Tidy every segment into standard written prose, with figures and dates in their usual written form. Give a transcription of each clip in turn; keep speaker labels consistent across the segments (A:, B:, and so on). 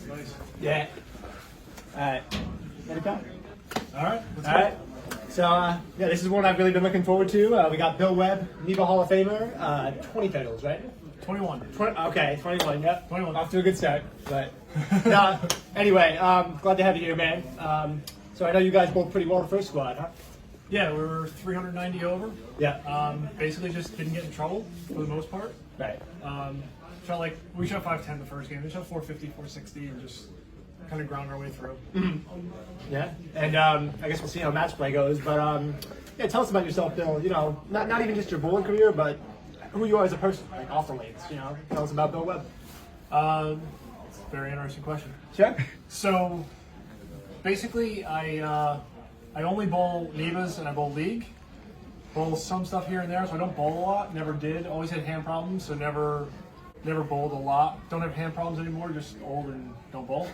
A: Nice.
B: Yeah. All right. Ready to go?
A: All right.
B: All right. So, yeah, this is one I've really been looking forward to. We got Bill Webb, NEBA Hall of Famer, 20 titles, right?
A: 21.
B: Okay, 21, yep.
A: 21.
B: Off to a good start. But, no, anyway, glad to have you here, man. So I know you guys both pretty well the first squad, huh?
A: Yeah, we were 390 over.
B: Yeah.
A: Basically just didn't get in trouble for the most part.
B: Right.
A: Felt like we shot 510 the first game. We shot 450, 460, and just kind of ground our way through.
B: Yeah. And I guess we'll see how match play goes. But, yeah, tell us about yourself, Bill. You know, not even just your bowling career, but who you are as a person, like off the lanes, you know? Tell us about Bill Webb.
A: It's a very interesting question.
B: Sure.
A: So, basically, I only bowl NEBAs and I bowl league. Bowl some stuff here and there, so I don't bowl a lot. Never did. Always had hand problems, so never bowled a lot. Don't have hand problems anymore. Just old and don't bowl.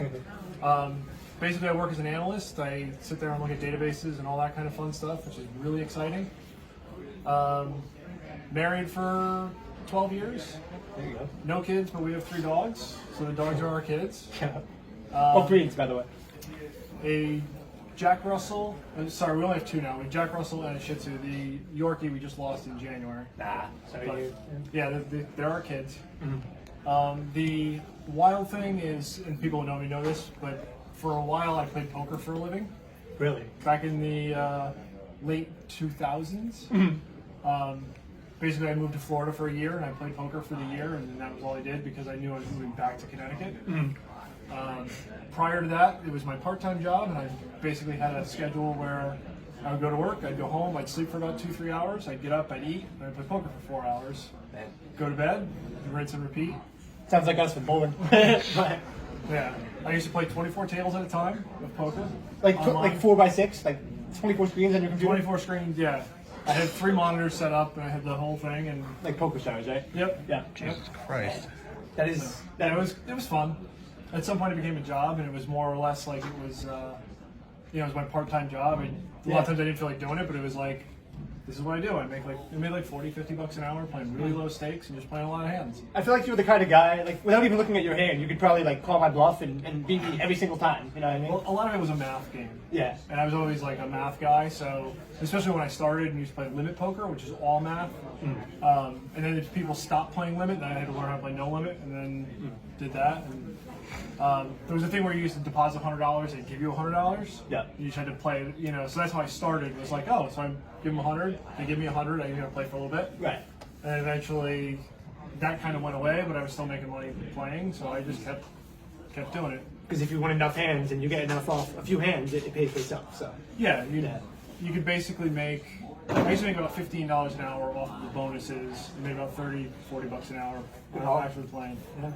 A: Basically, I work as an analyst. I sit there and look at databases and all that kind of fun stuff, which is really exciting. Married for 12 years.
B: There you go.
A: No kids, but we have 3 dogs, so the dogs are our kids.
B: What breeds, by the way?
A: A Jack Russell. Sorry, we only have 2 now. We have Jack Russell and a Shih Tzu. The Yorkie we just lost in January.
B: Nah. Sorry.
A: Yeah, they're our kids. The wild thing is, and people who know me know this, but for a while I played poker for a living.
B: Really?
A: Back in the late 2000s. Basically, I moved to Florida for a year and I played poker for the year, and that was all I did because I knew I was moving back to Connecticut. Prior to that, it was my part-time job, and I basically had a schedule where I would go to work, I'd go home, I'd sleep for about 2-3 hours, I'd get up, I'd eat, and I'd play poker for 4 hours.
B: Man.
A: Go to bed, rinse and repeat.
B: Sounds like us with bowling. But,
A: Yeah, I used to play 24 tables at a time with poker.
B: like
A: online.
B: 4x6, like 24 screens on your computer.
A: 24 screens, yeah. I had 3 monitors set up, and I had the whole thing, and
B: Like poker stars, right?
A: yep.
B: Yeah.
A: Yep.
C: Christ.
B: That is.
A: It was fun. At some point, it became a job, and it was more or less like it was, it was my part-time job. And a lot of times I didn't feel like doing it, but it was like, this is what I do. I made like 40, 50 bucks an hour playing really low stakes and just playing a lot of hands.
B: I feel like you're the kind of guy, like, without even looking at your hand, you could probably, like, call my bluff and beat me every single time. You know what I mean?
A: Well, a lot of it was a math game.
B: Yeah.
A: And I was always like a math guy, so especially when I started and used to play limit poker, which is all math. And then if people stopped playing limit, then I had to learn how to play no limit, and then did that. And there was a thing where you used to deposit $100, they'd give you $100.
B: Yeah.
A: You just had to play, so that's how I started. It was like, oh, so I give them 100, they give me 100, I play for a little bit.
B: Right.
A: And eventually that kind of went away, but I was still making money playing, so I just kept doing it.
B: Because if you win enough hands and you get enough off a few hands, it pays for itself. So.
A: Yeah, you could basically make, I used to make about $15 an hour off of the bonuses, and made about 30, 40 bucks an hour when I was actually playing.
B: Yeah.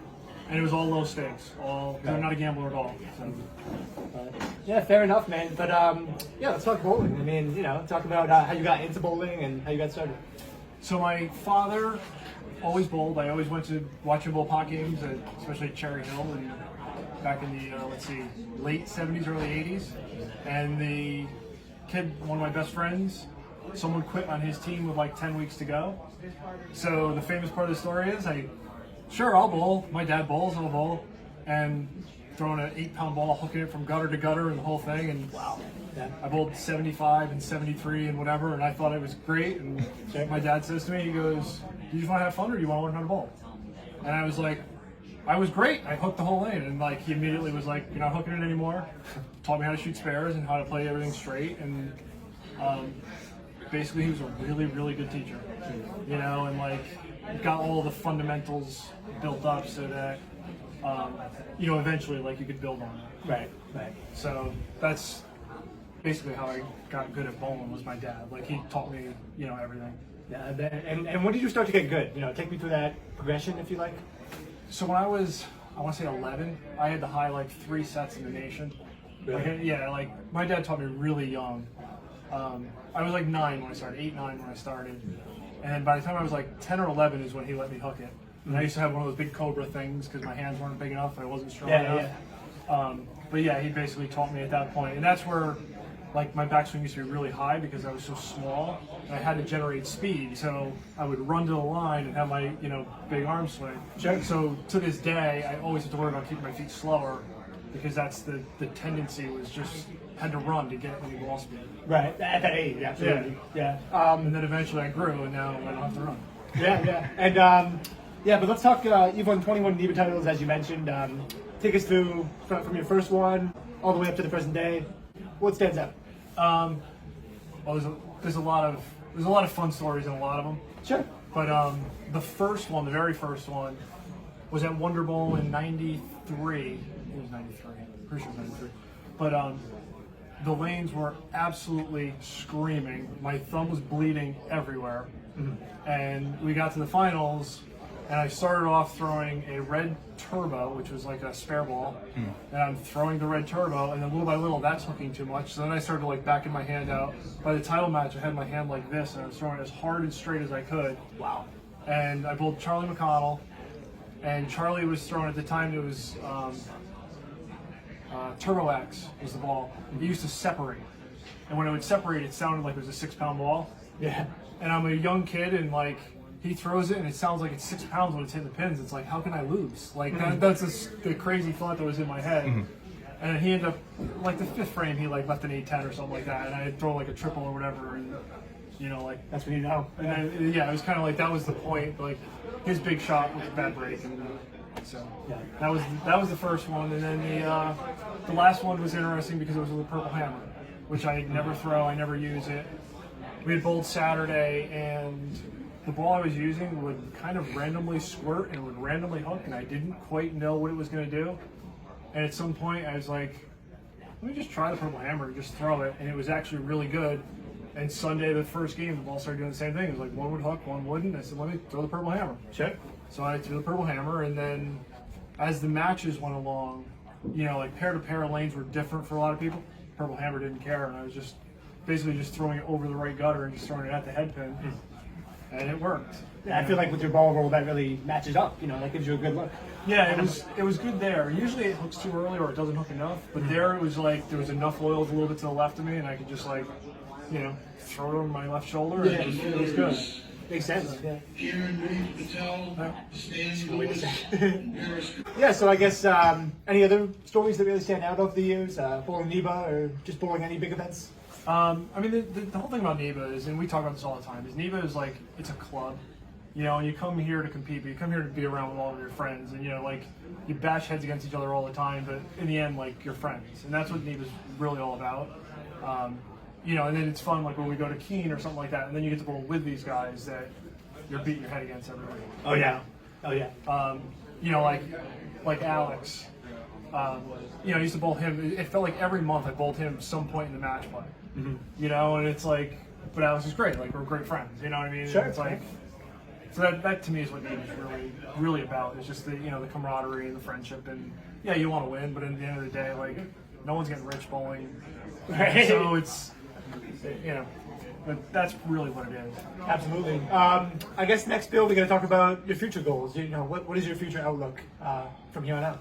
A: And it was all low stakes. I'm not a gambler at all. So.
B: Yeah, fair enough, man. But yeah, let's talk bowling. I mean, talk about how you got into bowling and how you got started.
A: So my father always bowled. I always went to watch him bowl pot games, especially at Cherry Hill, and back in the late 70s, early 80s. And the kid, one of my best friends, someone quit on his team with like 10 weeks to go. So the famous part of the story is, sure, I'll bowl. My dad bowls, I'll bowl. And throwing an 8-pound ball, hooking it from gutter to gutter and the whole thing. And
B: Wow. Yeah.
A: I bowled 75 and 73 and whatever, and I thought it was great. And my dad says to me, he goes, do you just want to have fun or do you want to learn how to bowl? And I was like, I was great. I hooked the whole lane. And like he immediately was like, you're not hooking it anymore. Taught me how to shoot spares and how to play everything straight. And basically he was a really, really good teacher. And like got all the fundamentals built up so that eventually like you could build on it.
B: Right.
A: So that's basically how I got good at bowling, was my dad. Like he taught me, everything.
B: Yeah. And when did you start to get good? Take me through that progression, if you like.
A: So when I was, I want to say 11, I had the high like 3 sets in the nation.
B: Really?
A: Like my dad taught me really young. I was like 9 when I started, 8, 9 when I started. And then by the time I was like 10 or 11 is when he let me hook it. And I used to have one of those big Cobra things because my hands weren't big enough, I wasn't strong enough.
B: Yeah.
A: But yeah, he basically taught me at that point. And that's where like my backswing used to be really high because I was so small, and I had to generate speed. So I would run to the line and have my big arm swing.
B: Sure.
A: So to this day, I always have to worry about keeping my feet slower because that's the tendency was just had to run to get any ball speed.
B: Right, at that age, absolutely. Yeah.
A: And then eventually I grew, and now I don't have to run.
B: Yeah. And but let's talk. You've won 21 NEBA titles, as you mentioned. Take us through from your first one all the way up to the present day. What stands out?
A: Well, there's a lot of fun stories in a lot of them.
B: Sure.
A: But the first one, the very first one, was at Wonder Bowl in '93. It was '93. Pretty sure it was '93. But the lanes were absolutely screaming. My thumb was bleeding everywhere. And we got to the finals, and I started off throwing a red turbo, which was like a spare ball, and I'm throwing the red turbo, and then little by little that's hooking too much. So then I started like backing my hand out. By the title match, I had my hand like this, and I was throwing it as hard and straight as I could.
B: Wow.
A: And I bowled Charlie McConnell, and Charlie was throwing at the time. It was Turbo X was the ball. It used to separate, and when it would separate, it sounded like it was a 6-pound ball.
B: Yeah.
A: And I'm a young kid, and like he throws it, and it sounds like it's 6 pounds when it's hitting the pins. It's like, how can I lose? Like that's the crazy thought that was in my head. And then he ended up like the 5th frame, he like left an 8-10 or something like that, and I throw like a triple or whatever, and like
B: That's what you know.
A: and then, it was kind of like that was the point. Like his big shot was a bad break, and so that was the first one. And then the last one was interesting because it was with a purple hammer, which I never throw, I never use it. We had bowled Saturday, and the ball I was using would kind of randomly squirt and would randomly hook, and I didn't quite know what it was going to do. And at some point, I was like, let me just try the purple hammer and just throw it, and it was actually really good. And Sunday, the first game, the ball started doing the same thing. It was like one would hook, one wouldn't. I said, let me throw the purple hammer.
B: Sure.
A: So I threw the purple hammer, and then as the matches went along, like pair-to-pair lanes were different for a lot of people. Purple hammer didn't care, and I was just basically just throwing it over the right gutter and just throwing it at the head pin, and it worked.
B: Yeah, I feel like with your ball roll, that really matches up. That gives you a good look.
A: Yeah, it was good there. Usually it hooks too early or it doesn't hook enough, but there it was like there was enough oils a little bit to the left of me, and I could just like, throw it over my left shoulder, and it was good.
B: Makes sense. Yeah.
A: Yeah.
B: Yeah. So I guess any other stories that really stand out over the years, bowling NEBA or just bowling any big events?
A: I mean, the whole thing about NEBA is, and we talk about this all the time, is NEBA is like, it's a club. And you come here to compete, but you come here to be around with all of your friends, and like you bash heads against each other all the time, but in the end, like you're friends, and that's what NEBA is really all about. And then it's fun, like when we go to Keene or something like that, and then you get to bowl with these guys that you're beating your head against everybody.
B: Oh yeah.
A: Like Alex. I used to bowl him. It felt like every month I bowled him at some point in the match play. And it's like, but Alex is great. Like we're great friends. You know what I mean?
B: Sure.
A: It's like, so that to me is what NEBA is really about. It's just the the camaraderie and the friendship, and you want to win, but at the end of the day, like no one's getting rich bowling.
B: Right.
A: So it's but that's really what it is.
B: Absolutely. I guess next, Bill, we're going to talk about your future goals. What is your future outlook from here on out?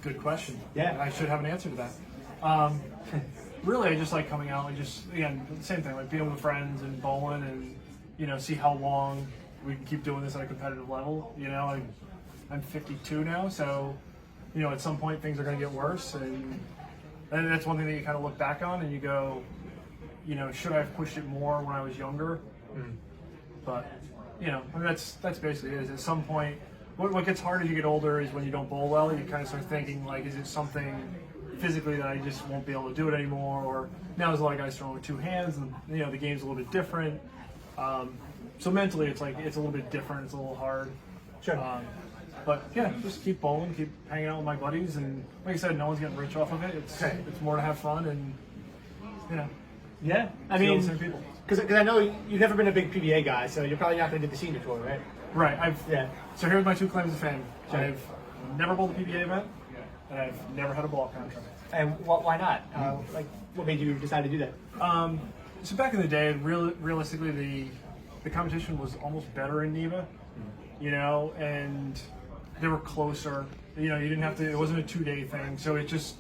A: Good question.
B: Yeah.
A: I should have an answer to that. Really, I just like coming out and just, again, the same thing, like being with friends and bowling and, see how long we can keep doing this at a competitive level. I'm 52 now, so, at some point things are going to get worse. And that's one thing that you kind of look back on and you go, should I have pushed it more when I was younger? But, I mean, that's basically it. At some point, what gets hard as you get older is when you don't bowl well, you kind of start thinking, like, is it something physically that I just won't be able to do it anymore? Or now there's a lot of guys throwing with 2 hands, and, the game's a little bit different. So mentally, it's like, it's a little bit different. It's a little hard.
B: Sure.
A: But yeah, just keep bowling, keep hanging out with my buddies, and like I said, no one's getting rich off of it. It's more to have fun, and
B: yeah. I
A: see all
B: mean,
A: the same people.
B: Because I know you've never been a big PBA guy, so you're probably not going to do the senior tour, right?
A: Right.
B: Yeah.
A: So here's my 2 claims to fame.
B: Sure.
A: I've never bowled a PBA event, and I've never had a ball contract.
B: And why not? What made you decide to do that?
A: So back in the day, realistically, the competition was almost better in NEBA, and they were closer. You didn't have to. It wasn't a 2-day thing, so it just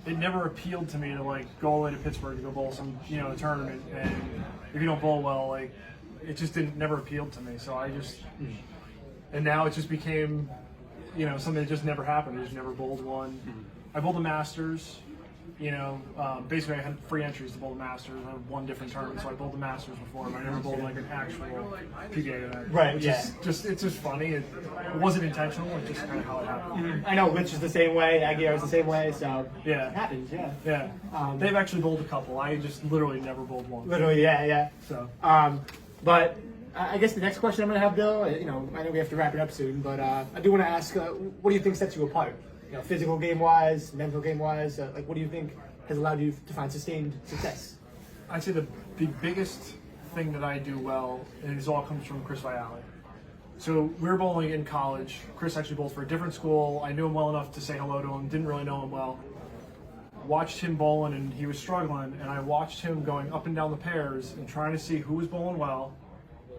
A: it never appealed to me to like go all the way to Pittsburgh to go bowl some a tournament, and if you don't bowl well, like it just never appealed to me. So I just and now it just became something that just never happened. I just never bowled one. I bowled the Masters. Basically I had free entries to bowl the Masters. I had one different tournament, so I bowled the Masters before, but I never bowled like an actual PGA event.
B: Right,
A: which is it's just funny. It wasn't intentional. It's just kind of how it happened.
B: I know Rich is the same way, Aguiar is the same way, so
A: Yeah.
B: it happens, yeah.
A: Yeah. They've actually bowled a couple. I just literally never bowled one.
B: Literally, yeah.
A: So.
B: But I guess the next question I'm going to have, Bill, I know we have to wrap it up soon, but I do want to ask, what do you think sets you apart? Physical game-wise, mental game-wise, like what do you think has allowed you to find sustained success?
A: I'd say the biggest thing that I do well, and this all comes from Chris Viale. So we were bowling in college. Chris actually bowled for a different school. I knew him well enough to say hello to him, didn't really know him well. Watched him bowling, and he was struggling, and I watched him going up and down the pairs and trying to see who was bowling well.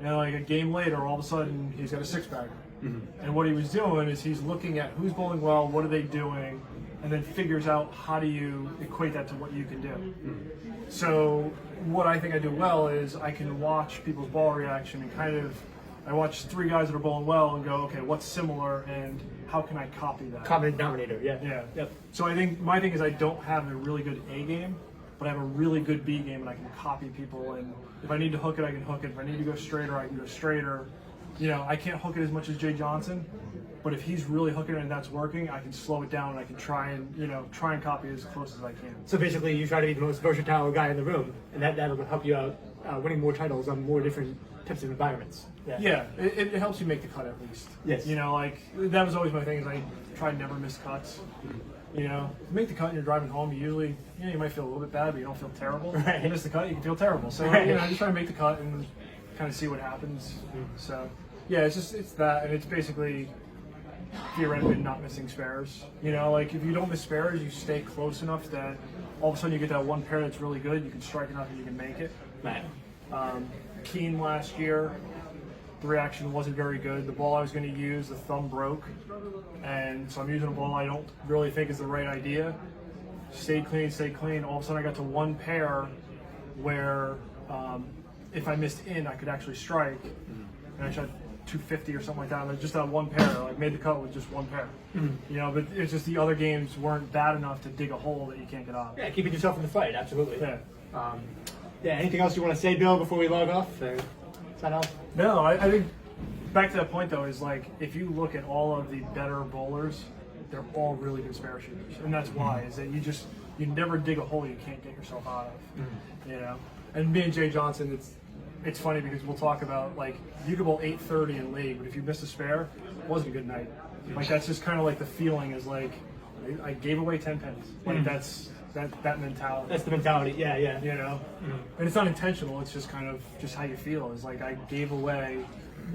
A: And like a game later, all of a sudden, he's got a six-bagger. And what he was doing is he's looking at who's bowling well, what are they doing, and then figures out how do you equate that to what you can do. So what I think I do well is I can watch people's ball reaction and I watch three guys that are bowling well and go, okay, what's similar and how can I copy that?
B: Common denominator, yeah.
A: Yeah.
B: Yep.
A: So I think my thing is I don't have a really good A game, but I have a really good B game, and I can copy people. And if I need to hook it, I can hook it. If I need to go straighter, I can go straighter. I can't hook it as much as Jay Johnson, but if he's really hooking it and that's working, I can slow it down and I can try and copy as close as I can.
B: So basically, you try to be the most versatile guy in the room, and that'll help you out winning more titles on more different types of environments.
A: Yeah, it helps you make the cut at least.
B: Yes.
A: Like that was always my thing is I try to never miss cuts. Make the cut and you're driving home. You usually, you might feel a little bit bad, but you don't feel terrible.
B: Right.
A: You miss the cut, you can feel terrible. So
B: Right.
A: just try to make the cut and kind of see what happens. So yeah, it's that, and it's basically theoretically not missing spares. Like if you don't miss spares, you stay close enough that all of a sudden you get that one pair that's really good. You can strike enough and you can make it.
B: Right.
A: Keen last year, the reaction wasn't very good. The ball I was going to use, the thumb broke, and so I'm using a ball I don't really think is the right idea. Stayed clean. All of a sudden I got to one pair where if I missed in, I could actually strike, and I shot 250 or something like that. And just that one pair, like made the cut with just one pair. But it's just the other games weren't bad enough to dig a hole that you can't get out of.
B: Yeah, keeping yourself in the fight, absolutely.
A: Yeah.
B: Anything else you want to say, Bill, before we log off? Or sign off?
A: No, I think back to that point though is like if you look at all of the better bowlers, they're all really good spare shooters, and that's why is that you never dig a hole you can't get yourself out of. And me and Jay Johnson, it's funny because we'll talk about like you could bowl 830 in league, but if you missed a spare, it wasn't a good night. Like that's just kind of like the feeling is like I gave away 10 pins. Like that's that mentality.
B: That's the mentality. Yeah.
A: And it's not intentional. It's just kind of just how you feel. It's like I gave away.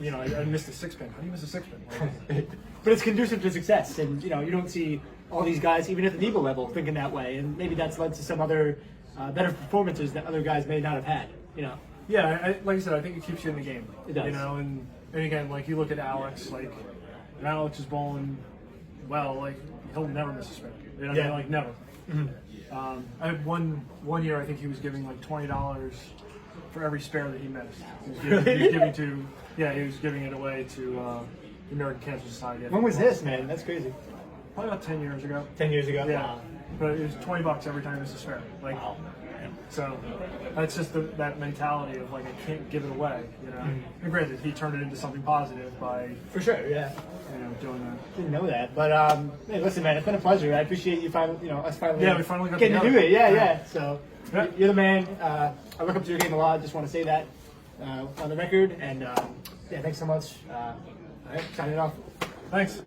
A: I missed a six pin. How do you miss a six pin?
B: But it's conducive to success, and you don't see all these guys, even at the Nebo level, thinking that way, and maybe that's led to some other better performances that other guys may not have had.
A: Yeah, like I said, I think it keeps you in the game.
B: It does.
A: And again, like you look at Alex, like and Alex is bowling well, like he'll never miss a spare. Like never. I had one year. I think he was giving like $20 for every spare that he missed. He was giving it away to the American Cancer Society.
B: When was this, man? That's crazy.
A: Probably about 10 years ago.
B: 10 years ago.
A: Yeah,
B: Wow.
A: but it was $20 every time he missed a spare. Like,
B: Wow.
A: so that's just that mentality of like I can't give it away. And granted, he turned it into something positive by
B: For sure. Yeah.
A: doing that.
B: Didn't know that, but hey, listen, man, it's been a pleasure. I appreciate you finally, us finally.
A: Yeah, we finally got
B: getting to do
A: together.
B: it. Yeah. So
A: Yeah.
B: you're the man. I look up to your game a lot. Just want to say that on the record, and yeah, thanks so much. All right, signing off.
A: Thanks.